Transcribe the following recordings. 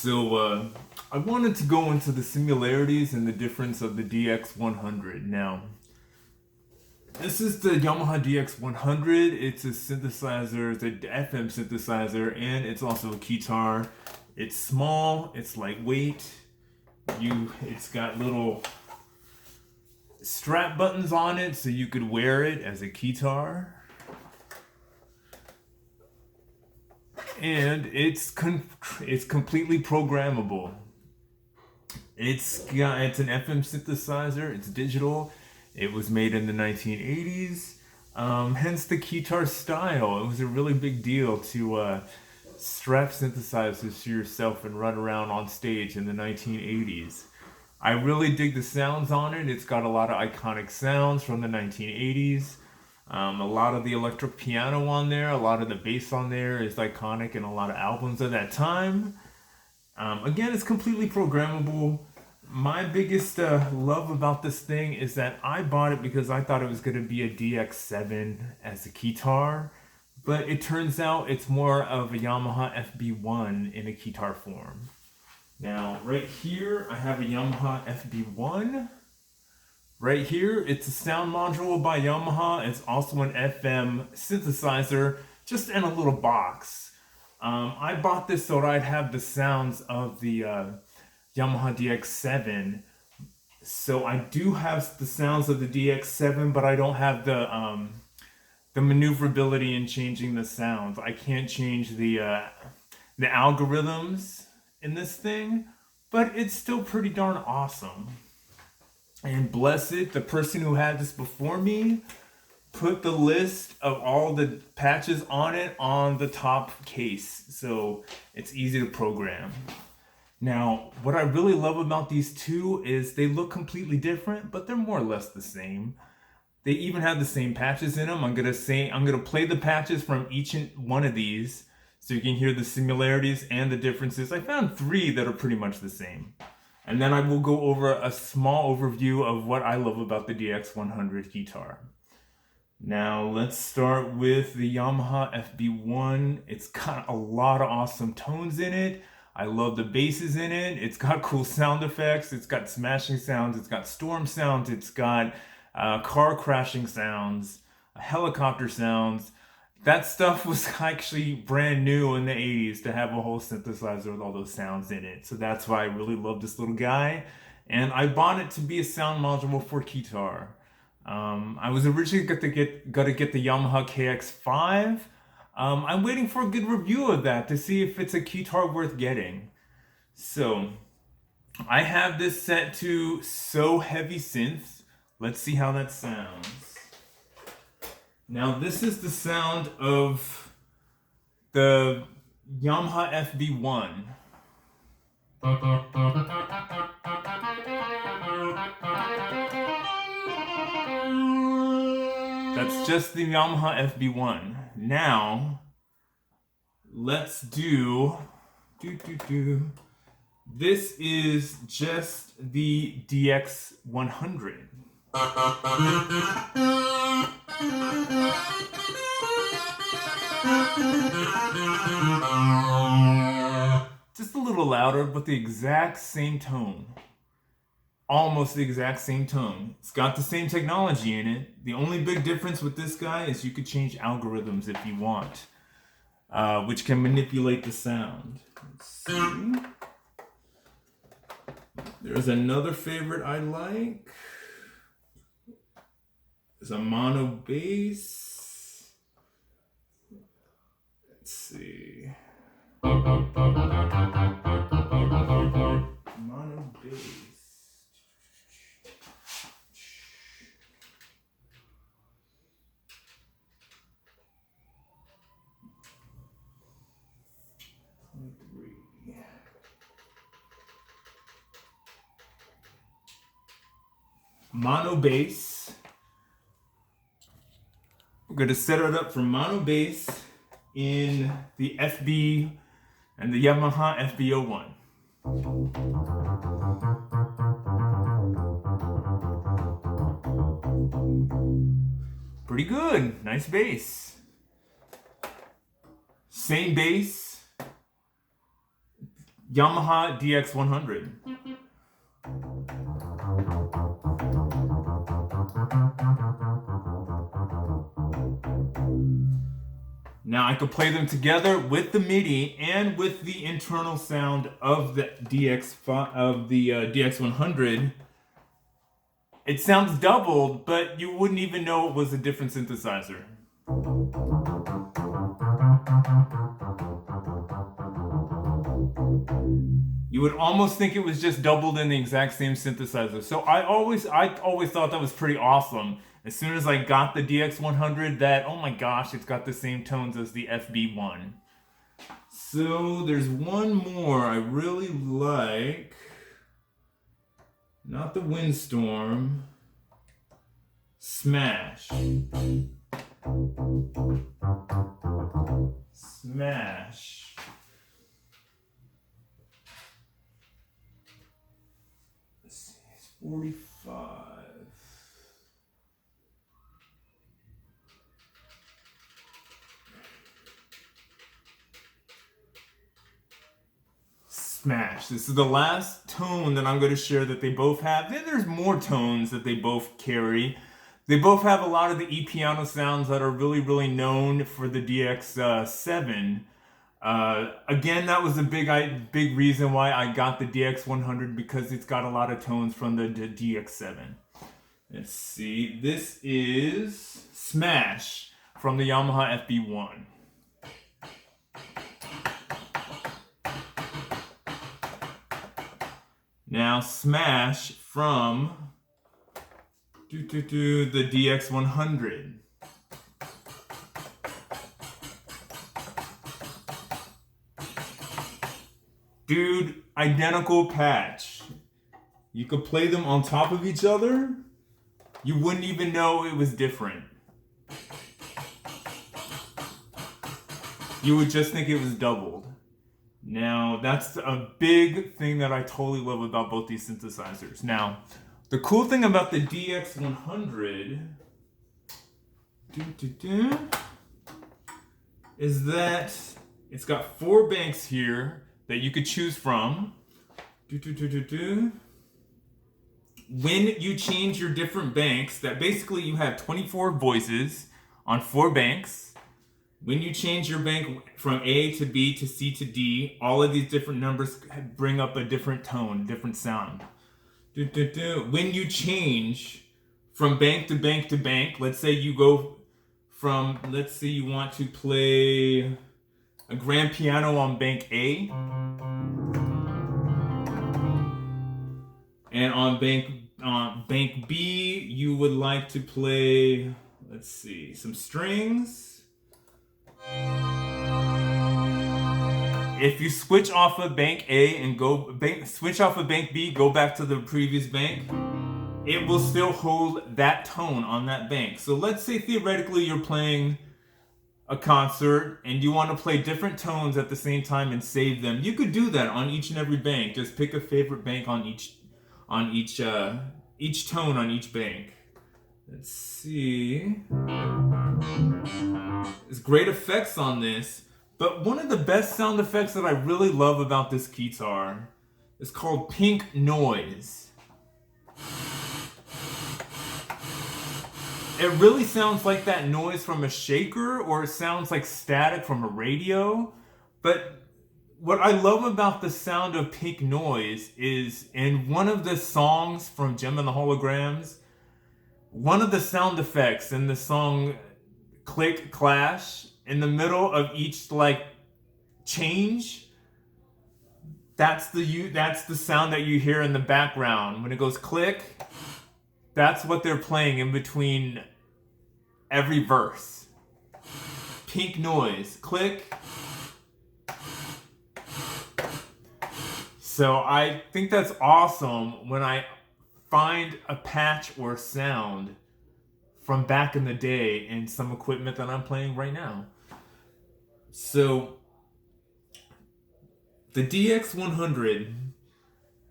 So I wanted to go into the similarities and the difference of the DX100. Now, this is the Yamaha DX100. It's a synthesizer, it's an FM synthesizer, and it's also a Keytar. It's small, it's lightweight. It's got little strap buttons on it so you could wear it as a Keytar. And it's completely programmable. It's an FM synthesizer. It's digital. It was made in the 1980s. Hence the Keytar style. It was a really big deal to strap synthesizers to yourself and run around on stage in the 1980s. I really dig the sounds on it. It's got a lot of iconic sounds from the 1980s. A lot of the electric piano on there, a lot of the bass on there is iconic in a lot of albums of that time. Again, it's completely programmable. My biggest love about this thing is that I bought it because I thought it was going to be a DX7 as a Keytar, but it turns out it's more of a Yamaha FB-01 in a Keytar form. Now, right here, I have a Yamaha FB-01. Right here, it's a sound module by Yamaha. It's also an FM synthesizer, just in a little box. I bought this so that I'd have the sounds of the Yamaha DX7. So I do have the sounds of the DX7, but I don't have the maneuverability in changing the sounds. I can't change the algorithms in this thing, but it's still pretty darn awesome. And bless it, the person who had this before me put the list of all the patches on it on the top case, so it's easy to program. Now, what I really love about these two is they look completely different, but they're more or less the same. They even have the same patches in them. I'm gonna play the patches from each one of these so you can hear the similarities and the differences. I found 3 that are pretty much the same. And then I will go over a small overview of what I love about the DX100 Keytar. Now let's start with the Yamaha FB-01. It's got a lot of awesome tones in it. I love the basses in it. It's got cool sound effects. It's got smashing sounds. It's got storm sounds. It's got car crashing sounds, helicopter sounds. That stuff was actually brand new in the 80s to have a whole synthesizer with all those sounds in it. So that's why I really love this little guy. And I bought it to be a sound module for Keytar. I was originally gonna get the Yamaha KX5. I'm waiting for a good review of that to see if it's a Keytar worth getting. So I have this set to So Heavy Synth. Let's see how that sounds. Now this is the sound of the Yamaha FB-01. That's just the Yamaha FB-01. Now, let's do. This is just the DX100. Just a little louder, but the exact same tone. Almost the exact same tone. It's got the same technology in it. The only big difference with this guy is you could change algorithms if you want, which can manipulate the sound. Let's see. There's another favorite I like. There's a mono bass. Let's see. Mono bass. Mono bass. We're going to set it up for mono bass in the FB and the Yamaha FB-01. Pretty good, nice bass. Same bass, Yamaha DX100. Now I could play them together with the MIDI and with the internal sound of the DX100. It sounds doubled, but you wouldn't even know it was a different synthesizer. You would almost think it was just doubled in the exact same synthesizer. So I always thought that was pretty awesome. As soon as I got the DX100, that, oh my gosh, it's got the same tones as the FB-01. So there's one more I really like. Not the Windstorm. Smash. Smash. Let's see, it's 45. Smash. This is the last tone that I'm going to share that they both have. Then there's more tones that they both carry. They both have a lot of the E-piano sounds that are really, really known for the DX7. Again, that was a big reason why I got the DX100, because it's got a lot of tones from the DX7. Let's see. This is Smash from the Yamaha FB-01. Now Smash from the DX100. Dude, identical patch. You could play them on top of each other. You wouldn't even know it was different. You would just think it was doubled. Now, that's a big thing that I totally love about both these synthesizers. Now, the cool thing about the DX100 is that it's got 4 banks here that you could choose from. When you change your different banks, that basically you have 24 voices on 4 banks. When you change your bank from A to B to C to D, all of these different numbers bring up a different tone, different sound. When you change from bank to bank to bank, let's say you go from, let's say you want to play a grand piano on bank A, and on bank B, you would like to play, let's see, some strings. If you switch off of bank A and switch off of bank B, go back to the previous bank, it will still hold that tone on that bank. So let's say theoretically you're playing a concert and you want to play different tones at the same time and save them. You could do that on each and every bank. Just pick a favorite bank on each tone on each bank. Let's see. There's great effects on this. But one of the best sound effects that I really love about this Keytar is called pink noise. It really sounds like that noise from a shaker, or it sounds like static from a radio. But what I love about the sound of pink noise is in one of the songs from Gem and the Holograms, one of the sound effects in the song Click Clash, in the middle of each like change, that's the sound that you hear in the background when it goes click. That's what they're playing in between every verse. Pink noise, click. So I think that's awesome when I find a patch or sound from back in the day in some equipment that I'm playing right now. So the DX100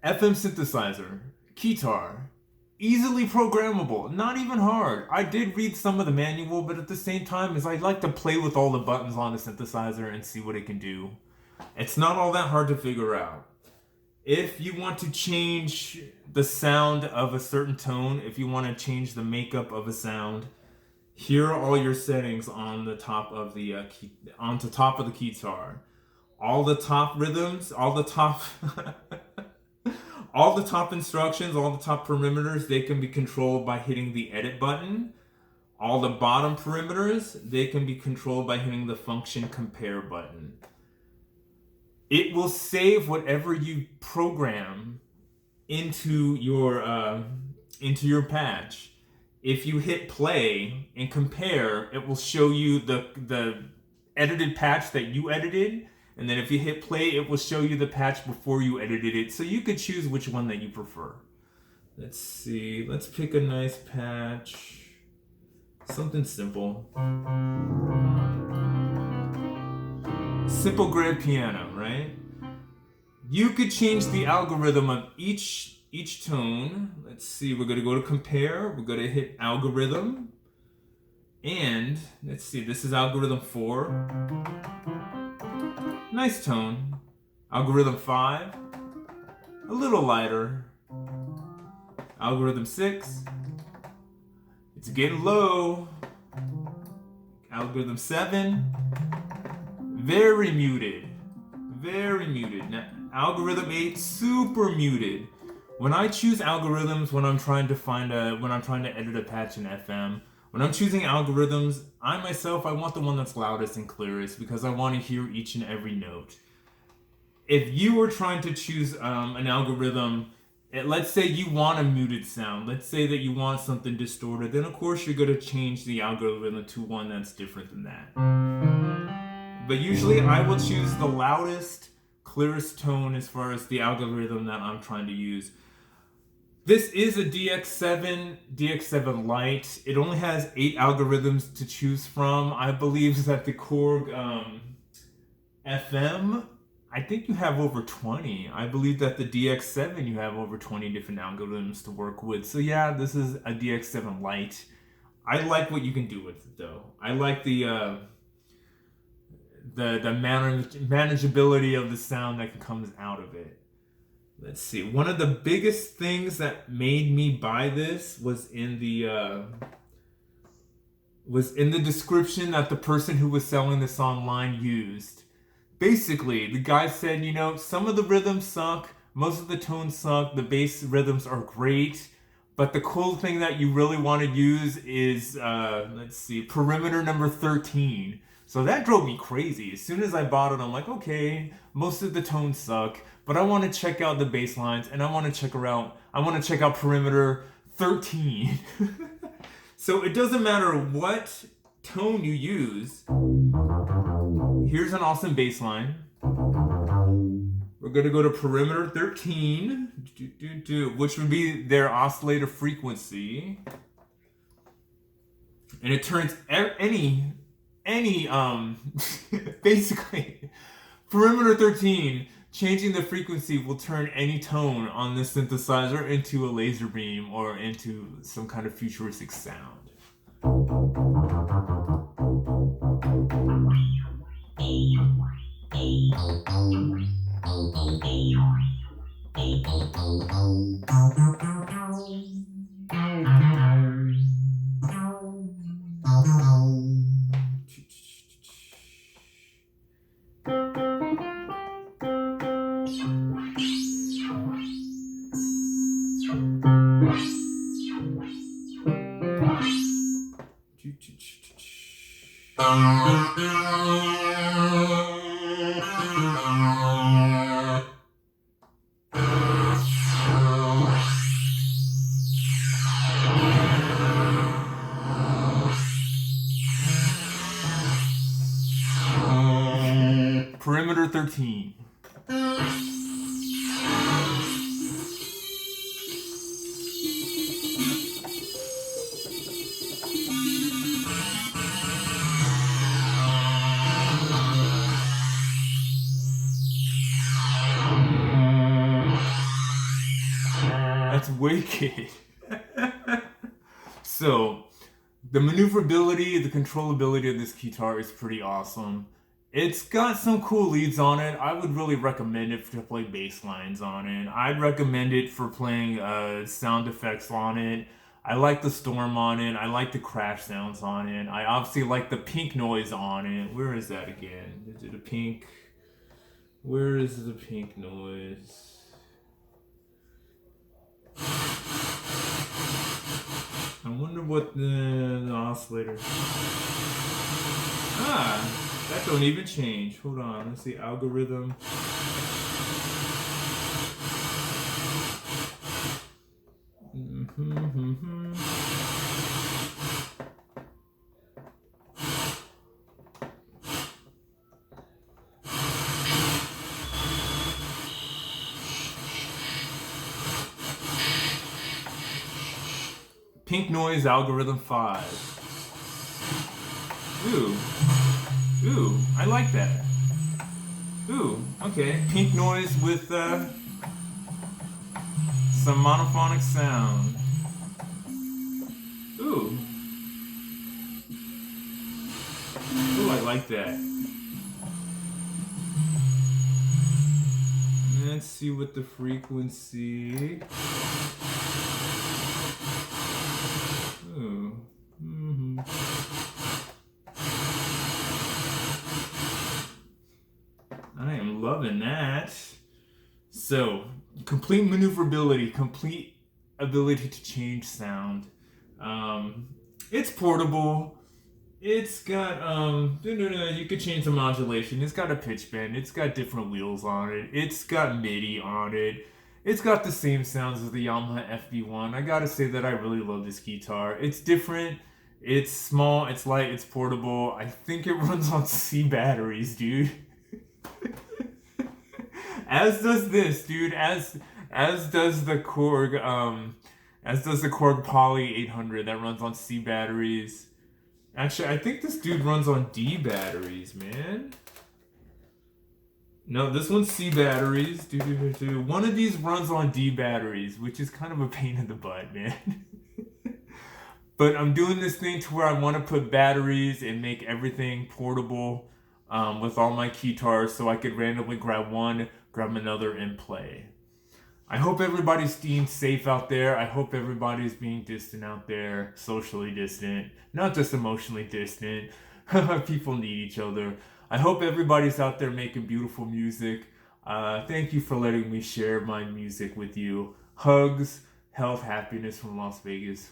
FM synthesizer, Keytar, easily programmable, not even hard. I did read some of the manual, but at the same time, I like to play with all the buttons on the synthesizer and see what it can do. It's not all that hard to figure out. If you want to change the sound of a certain tone, if you want to change the makeup of a sound, here are all your settings on the top of the on the top of the Keytar. All the top rhythms, all the top all the top instructions, all the top perimeters, they can be controlled by hitting the edit button. All the bottom perimeters, they can be controlled by hitting the function compare button. It will save whatever you program into your patch. If you hit play and compare, it will show you the edited patch that you edited, and then if you hit play, it will show you the patch before you edited it, so you could choose which one that you prefer. Let's see, let's pick a nice patch, something simple. Simple grand piano, right? You could change the algorithm of each tone. Let's see, we're gonna go to compare, we're gonna hit algorithm, and let's see, this is algorithm 4. Nice tone. Algorithm 5, a little lighter. Algorithm 6, it's getting low. Algorithm 7, very muted. Very muted. Now, algorithm 8, super muted. When I choose algorithms, when I'm trying to edit a patch in FM, when I'm choosing algorithms, I want the one that's loudest and clearest because I want to hear each and every note. If you were trying to choose an algorithm, let's say you want a muted sound, let's say that you want something distorted, then of course you're going to change the algorithm to one that's different than that. But usually I will choose the loudest, clearest tone as far as the algorithm that I'm trying to use. This is a DX7 Lite. It only has 8 algorithms to choose from. I believe that the Korg FM, I think you have over 20. I believe that the DX7 you have over 20 different algorithms to work with. So yeah, this is a DX7 Lite. I like what you can do with it though. I like the manageability of the sound that comes out of it. Let's see. One of the biggest things that made me buy this was in the description that the person who was selling this online used. Basically, the guy said, some of the rhythms suck, most of the tones suck, the bass rhythms are great, but the cool thing that you really want to use is, perimeter number 13. So that drove me crazy. As soon as I bought it, I'm like, okay, most of the tones suck, but I want to check out the bass lines, and I want to check out perimeter 13. So it doesn't matter what tone you use. Here's an awesome bass line. We're going to go to perimeter 13, which would be their oscillator frequency. And it turns any basically, perimeter 13, changing the frequency will turn any tone on this synthesizer into a laser beam or into some kind of futuristic sound. Perimeter 13. That's wicked. So, the maneuverability, the controllability of this Keytar is pretty awesome. It's got some cool leads on it. I would really recommend it to play bass lines on it. I'd recommend it for playing sound effects on it. I like the storm on it. I like the crash sounds on it. I obviously like the pink noise on it. Where is that again? Is it a pink? Where is the pink noise? I wonder what the oscillator. That don't even change. Hold on, let's see, algorithm. Pink noise algorithm 5. Ooh, I like that. Ooh, okay. Pink noise with some monophonic sound. Ooh. Ooh, I like that. Let's see what the frequency. Ooh. I am loving that. So, complete maneuverability, complete ability to change sound. It's portable. It's got you could change the modulation. It's got a pitch bend. It's got different wheels on it. It's got MIDI on it. It's got the same sounds as the Yamaha FB-01. I gotta say that I really love this guitar. It's different. It's small. It's light. It's portable. I think it runs on C batteries, dude. As does this, dude. As does the Korg. As does the Korg Poly 800 that runs on C batteries. Actually, I think this dude runs on D batteries, man. No, this one's C batteries. One of these runs on D batteries, which is kind of a pain in the butt, man. But I'm doing this thing to where I want to put batteries and make everything portable with all my Keytars so I could randomly grab one, grab another, and play. I hope everybody's being safe out there. I hope everybody's being distant out there, socially distant, not just emotionally distant. People need each other. I hope everybody's out there making beautiful music. Thank you for letting me share my music with you. Hugs, health, happiness from Las Vegas.